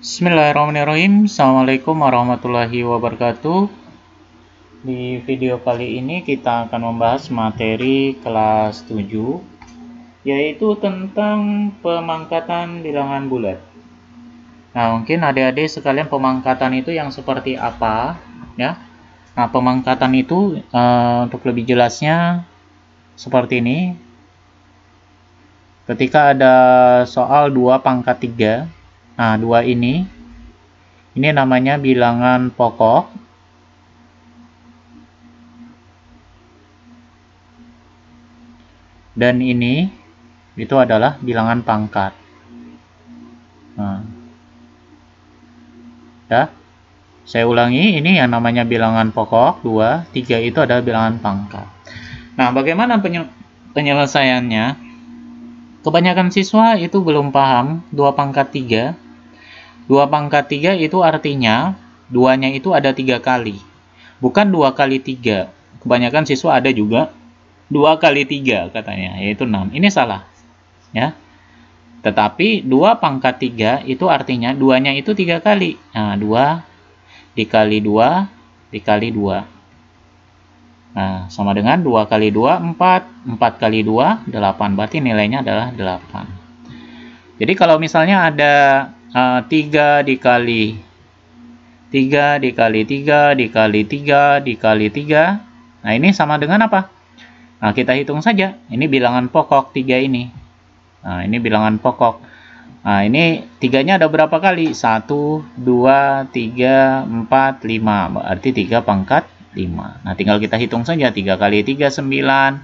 Bismillahirrahmanirrahim. Assalamualaikum warahmatullahi wabarakatuh. Di video kali ini kita akan membahas materi kelas 7, yaitu tentang pemangkatan bilangan bulat. Nah, mungkin adik-adik sekalian pemangkatan itu yang seperti apa ya. Nah, pemangkatan itu untuk lebih jelasnya seperti ini. Ketika ada soal 2 pangkat 3, nah 2 ini namanya bilangan pokok. Dan ini itu adalah bilangan pangkat. Nah, ya. Saya ulangi, ini yang namanya bilangan pokok, 2, 3 itu adalah bilangan pangkat. Nah, bagaimana penyelesaiannya? Kebanyakan siswa itu belum paham 2 pangkat 3. 2 pangkat 3 itu artinya 2-nya itu ada 3 kali. Bukan 2 kali 3. Kebanyakan siswa ada juga 2 kali 3 katanya, yaitu 6. Ini salah. Ya. Tetapi 2 pangkat 3 itu artinya 2-nya itu 3 kali. Nah, 2 dikali 2 dikali 2. Nah, sama dengan 2 kali 2, 4. 4 kali 2, 8. Berarti nilainya adalah 8. Jadi kalau misalnya ada 3 dikali 3 dikali 3 dikali 3 dikali 3. Nah, ini sama dengan apa? Nah, kita hitung saja. Ini bilangan pokok 3 ini. Nah, ini bilangan pokok. Nah, ini 3-nya ada berapa kali? 1, 2, 3, 4, 5. Berarti 3 pangkat 5. Nah, tinggal kita hitung saja. 3 kali 3, 9.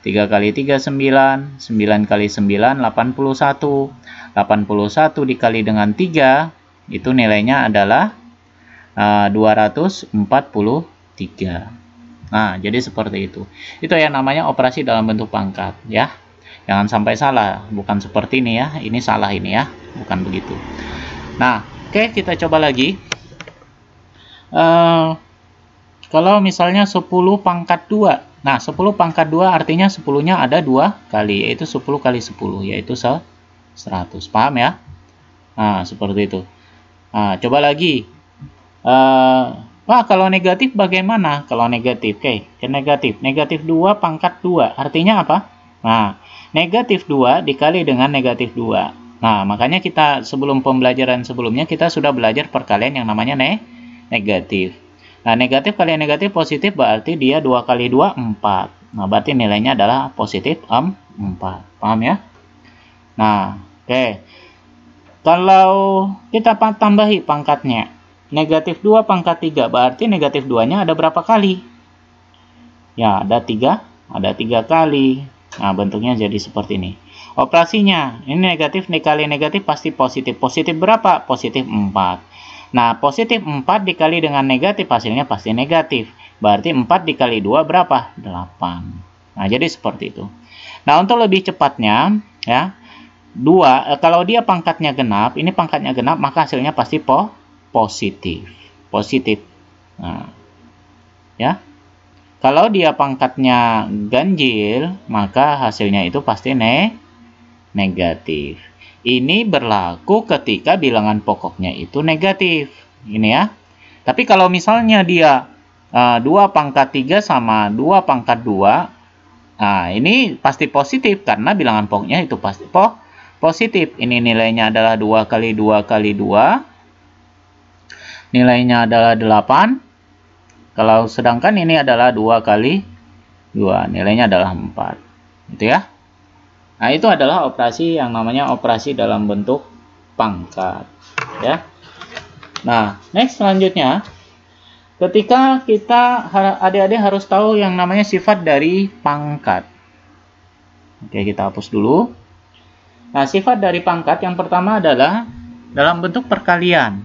3 kali 3, 9. 9 kali 9, 81. 81 dikali dengan 3, itu nilainya adalah 243. Nah, jadi seperti itu. Itu yang namanya operasi dalam bentuk pangkat, ya. Jangan sampai salah, bukan seperti ini ya. Ini salah ini ya, bukan begitu. Nah, oke, kita coba lagi. Kalau misalnya 10 pangkat 2. Nah, 10 pangkat 2 artinya 10-nya ada 2 kali, yaitu 10 kali 10, yaitu 100. Paham ya? Nah, seperti itu. Nah, coba lagi. Wah, kalau negatif bagaimana? Kalau negatif, oke, negatif. Negatif 2 pangkat 2, artinya apa? Nah, negatif 2 dikali dengan negatif 2. Nah, makanya kita sebelum pembelajaran sebelumnya, kita sudah belajar perkalian yang namanya negatif. Nah, negatif kali negatif positif berarti dia 2 kali 2, 4. Nah, berarti nilainya adalah positif 4. Paham ya? Nah, oke. Kalau kita tambahi pangkatnya, negatif 2 pangkat 3, berarti negatif 2-nya ada berapa kali? Ya, ada 3 kali. Nah, bentuknya jadi seperti ini. Operasinya, ini negatif dikali negatif pasti positif. Positif berapa? Positif 4. Nah, positif 4 dikali dengan negatif, hasilnya pasti negatif. Berarti 4 dikali 2 berapa? 8. Nah, jadi seperti itu. Nah, untuk lebih cepatnya, ya, 2, kalau dia pangkatnya genap, ini pangkatnya genap, maka hasilnya pasti positif. Positif. Nah, ya. Kalau dia pangkatnya ganjil, maka hasilnya itu pasti negatif. Ini berlaku ketika bilangan pokoknya itu negatif. Ini ya. Tapi kalau misalnya dia 2 pangkat 3 sama 2 pangkat 2, nah ini pasti positif karena bilangan pokoknya itu pasti positif. Ini nilainya adalah 2 kali 2 kali 2. Nilainya adalah 8. Kalau sedangkan ini adalah 2 kali 2. Nilainya adalah 4. Gitu ya. Nah, itu adalah operasi yang namanya operasi dalam bentuk pangkat. Ya. Nah, next selanjutnya. Ketika kita, adik-adik harus tahu yang namanya sifat dari pangkat. Oke, kita hapus dulu. Nah, sifat dari pangkat yang pertama adalah dalam bentuk perkalian.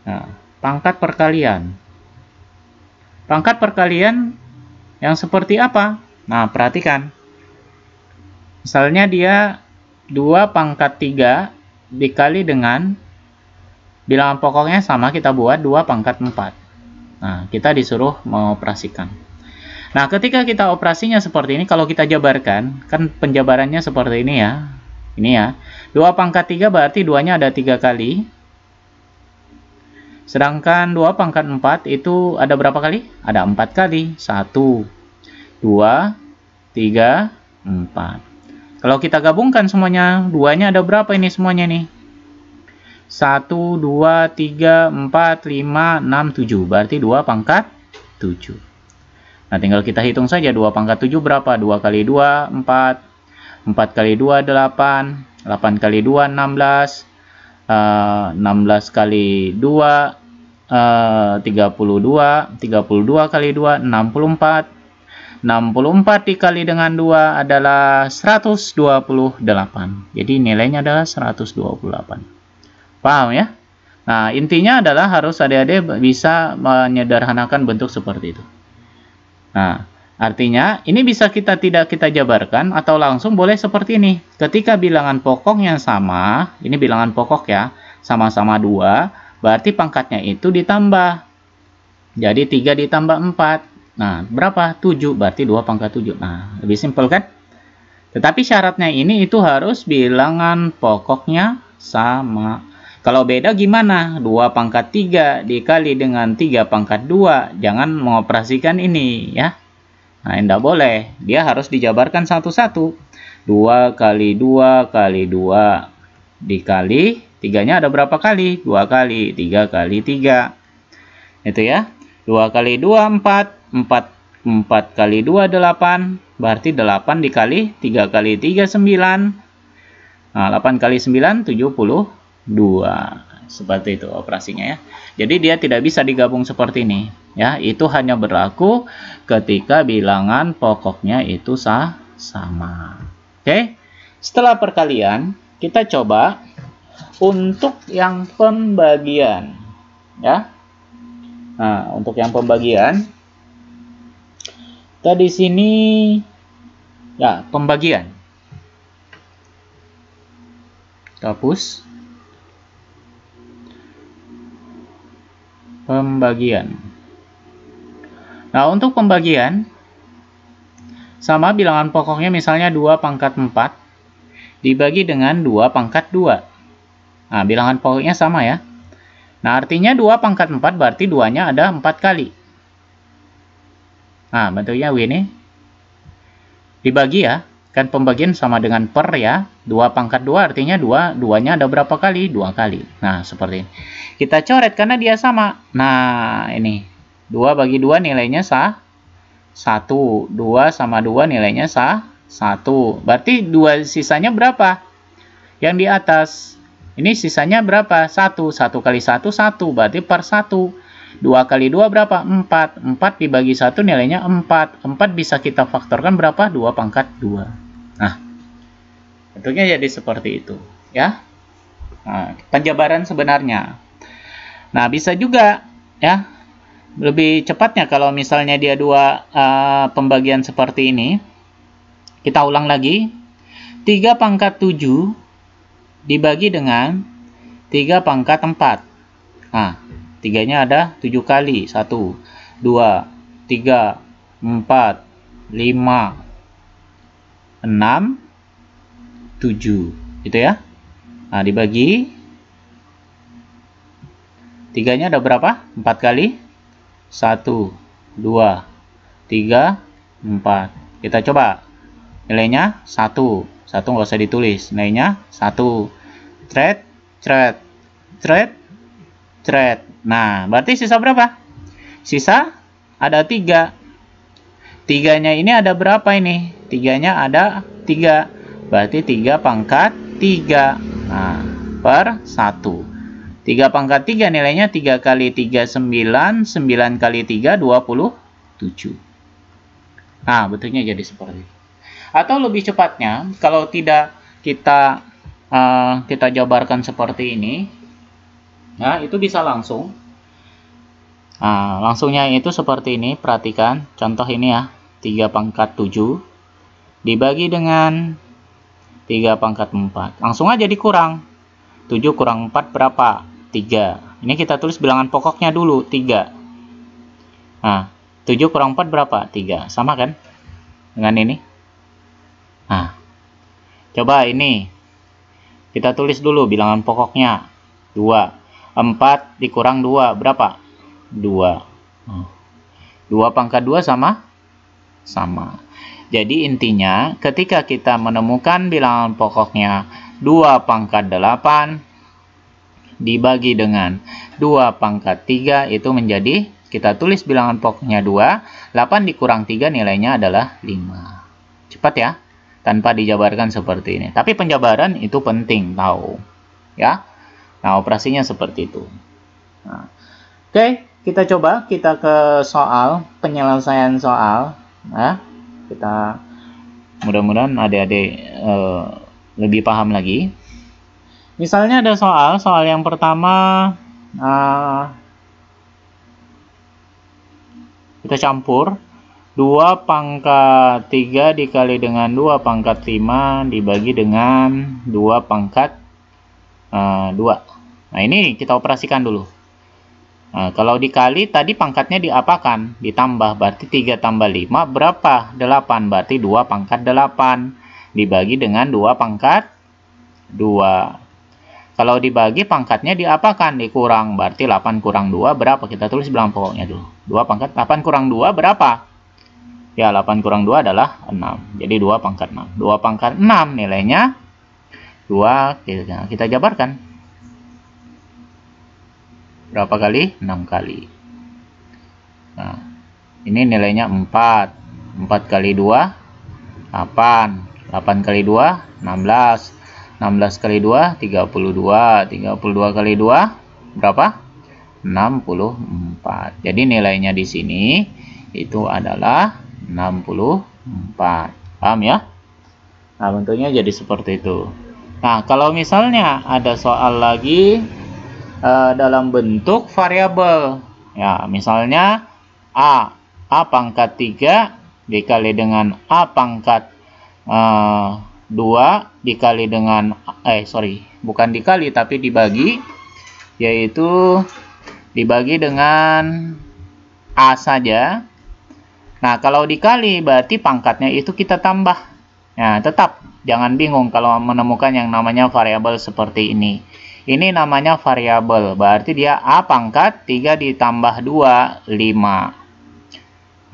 Nah, pangkat perkalian. Pangkat perkalian yang seperti apa? Nah, perhatikan. Misalnya dia 2 pangkat 3 dikali dengan bilangan pokoknya sama, kita buat 2 pangkat 4. Nah, kita disuruh mengoperasikan. Nah, ketika kita operasinya seperti ini, kalau kita jabarkan, kan penjabarannya seperti ini ya. Ini ya. 2 pangkat 3 berarti 2-nya ada 3 kali. Sedangkan 2 pangkat 4 itu ada berapa kali? Ada 4 kali. 1, 2, 3, 4. Kalau kita gabungkan semuanya, 2-nya ada berapa ini semuanya nih? 1, 2, 3, 4, 5, 6, 7. Berarti 2 pangkat 7. Nah, tinggal kita hitung saja 2 pangkat 7 berapa? 2 kali 2, 4. 4 kali 2, 8. 8 kali 2, 16. 16 kali 2, 32. 32 kali 2, 64. 64 dikali dengan 2 adalah 128. Jadi nilainya adalah 128. Paham ya? Nah, intinya adalah harus adik-adik bisa menyederhanakan bentuk seperti itu. Nah, artinya ini bisa tidak kita jabarkan atau langsung boleh seperti ini. Ketika bilangan pokok yang sama, ini bilangan pokok ya, sama-sama 2, berarti pangkatnya itu ditambah. Jadi 3 ditambah 4. Nah, berapa? 7, berarti 2 pangkat 7. Nah, lebih simpel kan? Tetapi syaratnya ini itu harus bilangan pokoknya sama. Kalau beda gimana? 2 pangkat 3 dikali dengan 3 pangkat 2. Jangan mengoperasikan ini ya. Nah, tidak boleh. Dia harus dijabarkan satu-satu. 2 kali 2 kali 2 dikali 3-nya ada berapa kali? 2 kali. 3 kali 3. Itu ya. 2 kali 2 4. 4 kali 2 8. Berarti 8 dikali 3 kali 3 9. Nah, 8 kali 9 72. Seperti itu operasinya ya. Jadi dia tidak bisa digabung seperti ini ya. Itu hanya berlaku ketika bilangan pokoknya itu sama. Oke. Setelah perkalian, kita coba untuk yang pembagian ya. Nah, untuk yang pembagian kita di sini ya, pembagian. Hapus. Pembagian. Nah, untuk pembagian sama bilangan pokoknya misalnya 2 pangkat 4 dibagi dengan 2 pangkat 2. Nah, bilangan pokoknya sama ya. Nah, artinya 2 pangkat 4 berarti 2-nya ada 4 kali. Nah, bentuknya ini. Dibagi ya. Kan pembagian sama dengan per ya. 2 pangkat 2 artinya 2-nya ada berapa kali? 2 kali. Nah, seperti ini. Kita coret karena dia sama. Nah, ini. 2 bagi 2 nilainya 1. 2 sama 2 nilainya 1. Berarti 2 sisanya berapa? Yang di atas. Ini sisanya berapa? 1. 1 kali 1, 1. Berarti per 1. 2 kali 2 berapa? 4. 4 dibagi 1 nilainya 4. 4 bisa kita faktorkan berapa? 2 pangkat 2. Nah, bentuknya jadi seperti itu. Ya. Nah, penjabaran sebenarnya. Nah, bisa juga ya lebih cepatnya kalau misalnya dia 2 pembagian seperti ini. Kita ulang lagi. 3 pangkat 7 dibagi dengan 3 pangkat 4. Nah, 3-nya ada 7 kali. 1, 2, 3, 4, 5, 6, 7. Gitu ya. Nah, dibagi 3-nya ada berapa? 4 kali. 1, 2, 3, 4. Kita coba. Nilainya 1. 1 nggak usah ditulis. Nilainya 1. Thread, thread, thread, thread. Nah, berarti sisa berapa? Sisa ada 3. 3-nya ini ada berapa ini? 3-nya ada 3. Berarti 3 pangkat 3. Nah, per 1. 3 pangkat 3 nilainya 3 kali 3, 9. 9 kali 3, 27. Nah, bentuknya jadi seperti itu. Atau lebih cepatnya, kalau tidak kita jabarkan seperti ini, ya, itu bisa langsung. Nah, langsungnya itu seperti ini. Perhatikan, contoh ini ya. 3 pangkat 7 dibagi dengan 3 pangkat 4. Langsung aja dikurang. 7 kurang 4 berapa? 3. Ini kita tulis bilangan pokoknya dulu, 3. Nah, 7 kurang 4 berapa? 3. Sama kan? Dengan ini. Nah, coba ini. Kita tulis dulu bilangan pokoknya 2. 4 dikurang 2 berapa? 2. 2 pangkat 2 sama? Sama. Jadi intinya ketika kita menemukan bilangan pokoknya 2 pangkat 8 dibagi dengan 2 pangkat 3 itu menjadi, kita tulis bilangan pokoknya 2, 8 dikurang 3 nilainya adalah 5. Cepat ya, tanpa dijabarkan seperti ini. Tapi penjabaran itu penting tahu. Ya. Nah, operasinya seperti itu. Nah, oke, kita coba kita ke soal, penyelesaian soal. Nah, kita mudah-mudahan adik-adik lebih paham lagi. Misalnya ada soal yang pertama kita campur 2 pangkat 3 dikali dengan 2 pangkat 5 dibagi dengan 2 pangkat 2. Nah, ini kita operasikan dulu. Nah, kalau dikali tadi pangkatnya diapakan? Ditambah, berarti 3 tambah 5 berapa? 8, berarti 2 pangkat 8 dibagi dengan 2 pangkat 2. Kalau dibagi pangkatnya diapakan? Dikurang, berarti 8 kurang 2 berapa? Kita tulis bilangan pokoknya dulu. 2 pangkat 8 kurang 2 berapa? Ya, 8 kurang 2 adalah 6. Jadi 2 pangkat 6. 2 pangkat 6 nilainya 2, kita jabarkan. Berapa kali? 6 kali. Nah, ini nilainya 4. 4 kali 2, 8. 8 kali 2, 16. 16 kali 2, 32. 32 kali 2, berapa? 64. Jadi nilainya di sini itu adalah 64. Paham ya? Nah, bentuknya jadi seperti itu. Nah, kalau misalnya ada soal lagi dalam bentuk variabel, ya, misalnya A pangkat 3 dikali dengan A pangkat 2 dikali dengan bukan dikali tapi dibagi, yaitu dibagi dengan A saja. Nah, kalau dikali berarti pangkatnya itu kita tambah. Nah, tetap jangan bingung kalau menemukan yang namanya variabel seperti ini. Ini namanya variabel, berarti dia A pangkat 3 ditambah 2, 5.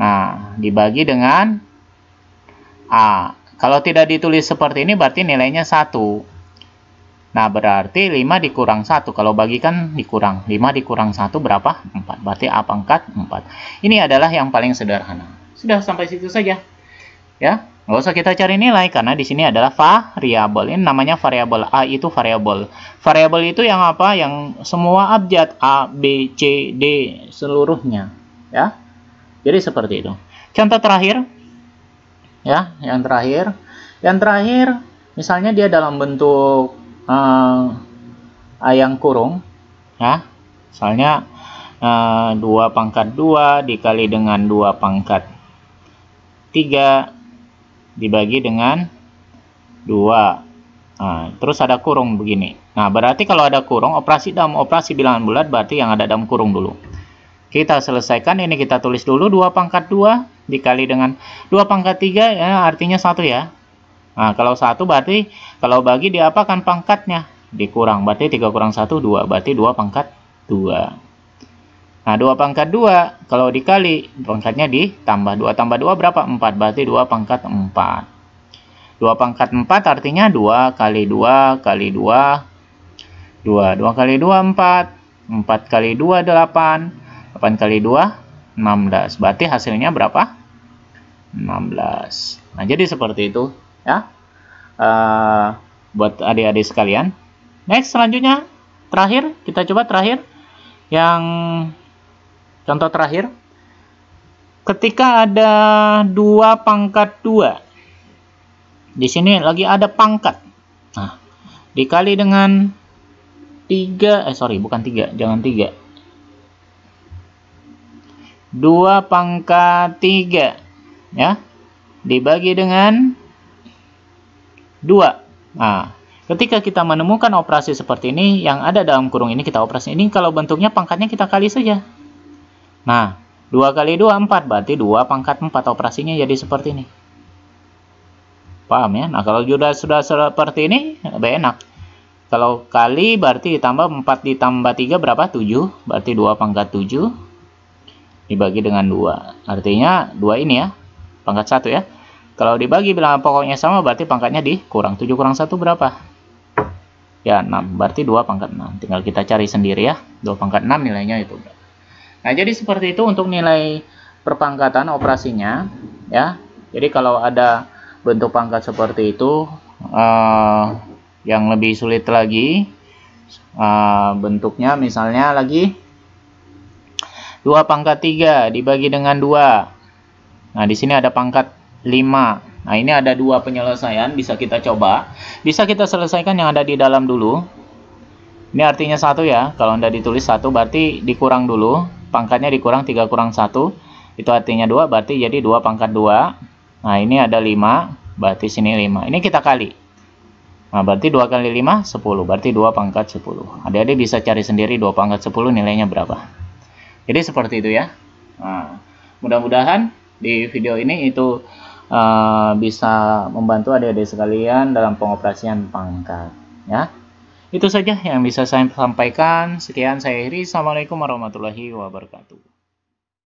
Nah, dibagi dengan A. Kalau tidak ditulis seperti ini, berarti nilainya 1. Nah, berarti 5 dikurang 1. Kalau bagikan dikurang. 5 dikurang 1 berapa? 4. Berarti A pangkat 4. Ini adalah yang paling sederhana. Sudah sampai situ saja. Ya. Nggak usah kita cari nilai karena di sini adalah variabel. Ini namanya variabel. A itu variabel. Variabel itu yang apa? Yang semua abjad A, B, C, D seluruhnya, ya. Jadi seperti itu. Contoh terakhir, ya, yang terakhir misalnya dia dalam bentuk A yang kurung, ya. Misalnya 2 pangkat 2 dikali dengan 2 pangkat 3 dibagi dengan 2. Nah, terus ada kurung begini. Nah, berarti kalau ada kurung, dalam operasi bilangan bulat berarti yang ada dalam kurung dulu. Kita selesaikan, ini kita tulis dulu 2 pangkat 2 dikali dengan 2 pangkat 3, ya, artinya 1 ya. Nah, kalau 1 berarti kalau bagi diapakan pangkatnya? Dikurang, berarti 3 kurang 1, 2. Berarti 2 pangkat 2. Nah, 2 pangkat 2, kalau dikali, pangkatnya ditambah. 2 tambah 2 berapa? 4. Berarti 2 pangkat 4. 2 pangkat 4 artinya 2 kali 2 kali 2, 2. 2 kali 2, 4. 4 kali 2, 8. 8 kali 2, 16. Berarti hasilnya berapa? 16. Nah, jadi seperti itu, ya. Buat adik-adik sekalian. Next, selanjutnya, terakhir, kita coba terakhir. Yang contoh terakhir, ketika ada 2 pangkat 2, di sini lagi ada pangkat. Nah, dikali dengan 3, bukan 3, jangan 3. 2 pangkat 3, ya, dibagi dengan 2. Nah, ketika kita menemukan operasi seperti ini, yang ada dalam kurung ini kita operasi ini, kalau bentuknya pangkatnya kita kali saja. Nah, 2 kali 2, 4. Berarti 2 pangkat 4. Operasinya jadi seperti ini. Paham ya? Nah, kalau sudah seperti ini, lebih enak. Kalau kali berarti ditambah 4 ditambah 3 berapa? 7. Berarti 2 pangkat 7 dibagi dengan 2. Artinya 2 ini ya, pangkat 1 ya. Kalau dibagi bilangan pokoknya sama berarti pangkatnya dikurang. 7 kurang 1 berapa? Ya 6. Berarti 2 pangkat 6. Tinggal kita cari sendiri ya. 2 pangkat 6 nilainya itu. Nah, jadi seperti itu untuk nilai perpangkatan operasinya ya. Jadi kalau ada bentuk pangkat seperti itu, yang lebih sulit lagi, bentuknya misalnya lagi 2 pangkat 3 dibagi dengan 2. Nah, di sini ada pangkat 5. Nah, ini ada 2 penyelesaian, bisa kita coba. Bisa kita selesaikan yang ada di dalam dulu. Ini artinya 1 ya. Kalau Anda ditulis 1 berarti dikurang dulu. Pangkatnya dikurang 3 kurang 1. Itu artinya 2, berarti jadi 2 pangkat 2. Nah, ini ada 5, berarti sini 5. Ini kita kali. Nah, berarti 2 kali 5, 10. Berarti 2 pangkat 10. Adik-adik bisa cari sendiri 2 pangkat 10 nilainya berapa. Jadi seperti itu ya. Nah, mudah-mudahan di video ini itu bisa membantu adik-adik sekalian dalam pengoperasian pangkat. Ya. Itu saja yang bisa saya sampaikan. Sekian, saya Heri. Assalamualaikum warahmatullahi wabarakatuh.